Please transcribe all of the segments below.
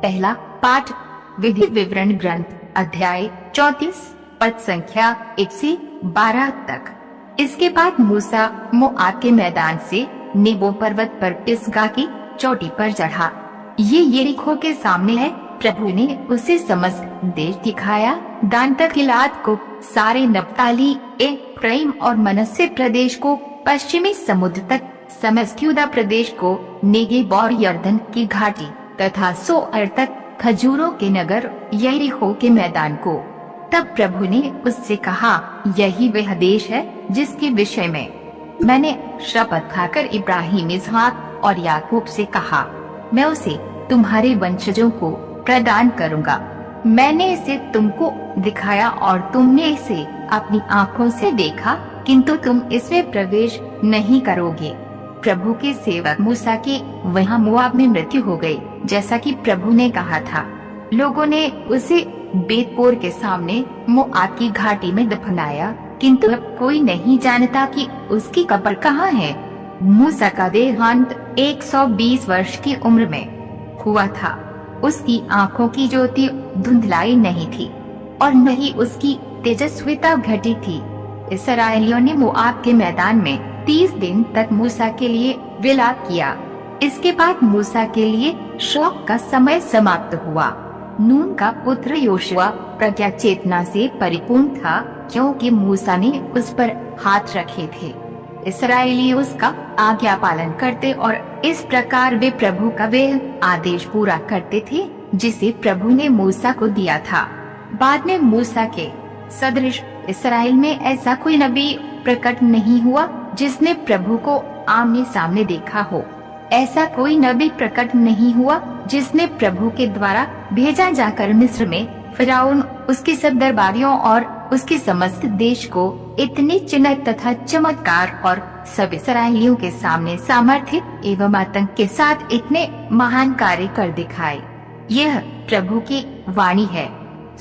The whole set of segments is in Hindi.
पहला पाठ विधि विवरण ग्रंथ अध्याय 34 पद संख्या 1 से 12 तक। इसके बाद मूसा मोआब के मैदान से नेबो पर्वत पर पिसगा की चोटी पर चढ़ा। ये यरीहो के सामने है। प्रभु ने उसे समस्त देश दिखाया, दान तक गिलाद को, सारे नप्ताली, एफ्राइम और मनस्से प्रदेश को, पश्चिमी समुद्र तक, समस्त यहूदा प्रदेश को, नेगेब और यरदन की घाटी तथा सोअर तक, खजूरों के नगर यरीहो के मैदान को। तब प्रभु ने उससे कहा, यही वह देश है जिसके विषय में मैंने शपथ खाकर इब्राहिम, इसहाक और याकूब से कहा, मैं उसे तुम्हारे वंशजों को प्रदान करूंगा। मैंने इसे तुमको दिखाया और तुमने इसे अपनी आँखों से देखा, किंतु तुम इसमें प्रवेश नहीं करोगे। प्रभु के सेवक मूसा की वहाँ मोआब में मृत्यु हो गई, जैसा कि प्रभु ने कहा था। लोगों ने उसे बेतपोर के सामने मोआब की घाटी में दफनाया, किंतु अब कोई नहीं जानता कि उसकी कब्र कहाँ है। मूसा का देहांत 120 वर्ष की उम्र में हुआ था। उसकी आँखों की ज्योति धुंधलाई नहीं थी और न ही उसकी तेजस्विता घटी थी। इस्राएलियों ने मोआब के मैदान में 30 दिन तक मूसा के लिए विलाप किया। इसके बाद मूसा के लिए शोक का समय समाप्त हुआ। नून का पुत्र योशुआ प्रज्ञा चेतना से परिपूर्ण था, क्योंकि मूसा ने उस पर हाथ रखे थे। इस्राएली उसका आज्ञा पालन करते और इस प्रकार वे प्रभु का वह आदेश पूरा करते थे जिसे प्रभु ने मूसा को दिया था। बाद में मूसा के सदृश इस्राएल में ऐसा कोई नबी प्रकट नहीं हुआ जिसने प्रभु को आमने सामने देखा हो। ऐसा कोई नबी प्रकट नहीं हुआ जिसने प्रभु के द्वारा भेजा जाकर मिस्र में फिरौन, उसके सब दरबारियों और उसके समस्त देश को इतने चिन्ह तथा चमत्कार और सब इस्राएलियों के सामने सामर्थ्य एवं आतंक के साथ इतने महान कार्य कर दिखाए। यह प्रभु की वाणी है।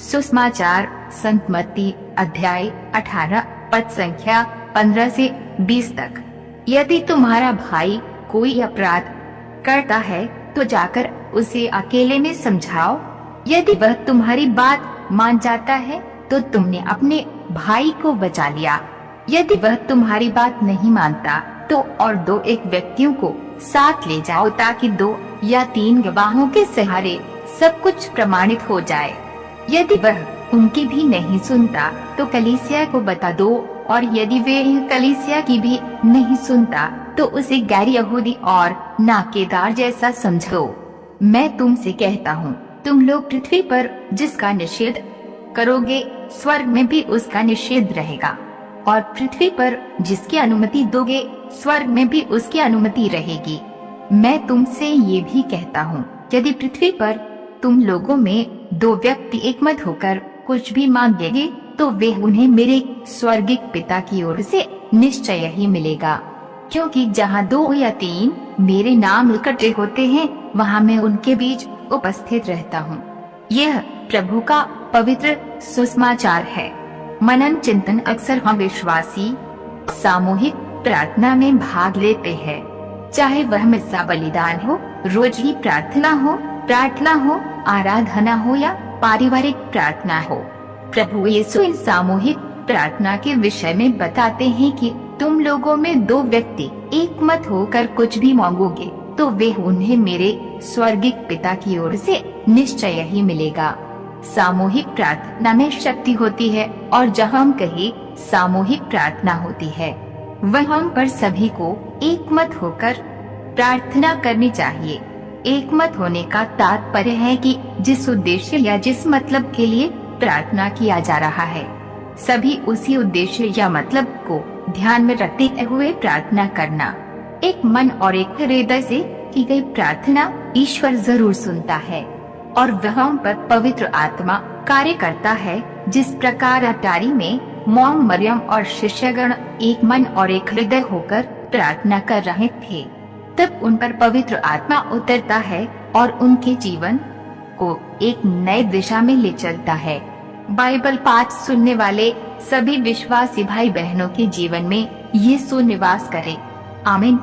सुसमाचार संत मत्ती अध्याय 18 पद संख्या 15 से 20 तक। यदि तुम्हारा भाई कोई अपराध करता है तो जाकर उसे अकेले में समझाओ। यदि वह तुम्हारी बात मान जाता है तो तुमने अपने भाई को बचा लिया। यदि वह तुम्हारी बात नहीं मानता तो और 2-1 व्यक्तियों को साथ ले जाओ, ताकि 2 या 3 गवाहों के सहारे सब कुछ प्रमाणित हो जाए। यदि वह उनकी भी नहीं सुनता तो कलीसिया को बता दो, और यदि वे कलीसिया की भी नहीं सुनता तो उसे गैर यहूदी और नाकेदार जैसा समझो। मैं तुमसे कहता हूँ, तुम लोग पृथ्वी पर जिसका निषेध करोगे स्वर्ग में भी उसका निषेध रहेगा, और पृथ्वी पर जिसकी अनुमति दोगे स्वर्ग में भी उसकी अनुमति रहेगी। मैं तुमसे ये भी कहता हूँ, यदि पृथ्वी पर तुम लोगों में 2 व्यक्ति एकमत होकर कुछ भी मांगेंगे तो वे उन्हें मेरे स्वर्गिक पिता की ओर से निश्चय ही मिलेगा। क्योंकि जहाँ 2 या 3 मेरे नाम इकट्ठे होते हैं, वहाँ मैं उनके बीच उपस्थित रहता हूँ। यह प्रभु का पवित्र सुसमाचार है। मनन चिंतन अक्सर हम विश्वासी सामूहिक प्रार्थना में भाग लेते हैं, चाहे वह मिस्सा बलिदान हो, रोजनी प्रार्थना हो, आराधना हो या पारिवारिक प्रार्थना हो। प्रभु यीशु इन सामूहिक प्रार्थना के विषय में बताते हैं कि तुम लोगों में 2 व्यक्ति एकमत होकर कुछ भी मांगोगे तो वे उन्हें मेरे स्वर्गिक पिता की ओर से निश्चय ही मिलेगा। सामूहिक प्रार्थना में शक्ति होती है, और जहाँ हम कहे सामूहिक प्रार्थना होती है, वह हम पर सभी को एकमत होकर प्रार्थना करनी चाहिए। एकमत होने का तात्पर्य है कि जिस उद्देश्य या जिस मतलब के लिए प्रार्थना किया जा रहा है, सभी उसी उद्देश्य या मतलब को ध्यान में रखते हुए प्रार्थना करना। एक मन और एक हृदय से की गई प्रार्थना ईश्वर जरूर सुनता है, और वह हम पर पवित्र आत्मा कार्य करता है। जिस प्रकार अटारी में मोम, मरियम और शिष्यगण एक मन और एक हृदय होकर प्रार्थना कर रहे थे, तब उन पर पवित्र आत्मा उतरता है और उनके जीवन को एक नए दिशा में ले चलता है। बाइबल पाठ सुनने वाले सभी विश्वासी भाई बहनों के जीवन में ये सुनिवास करे। आमीन।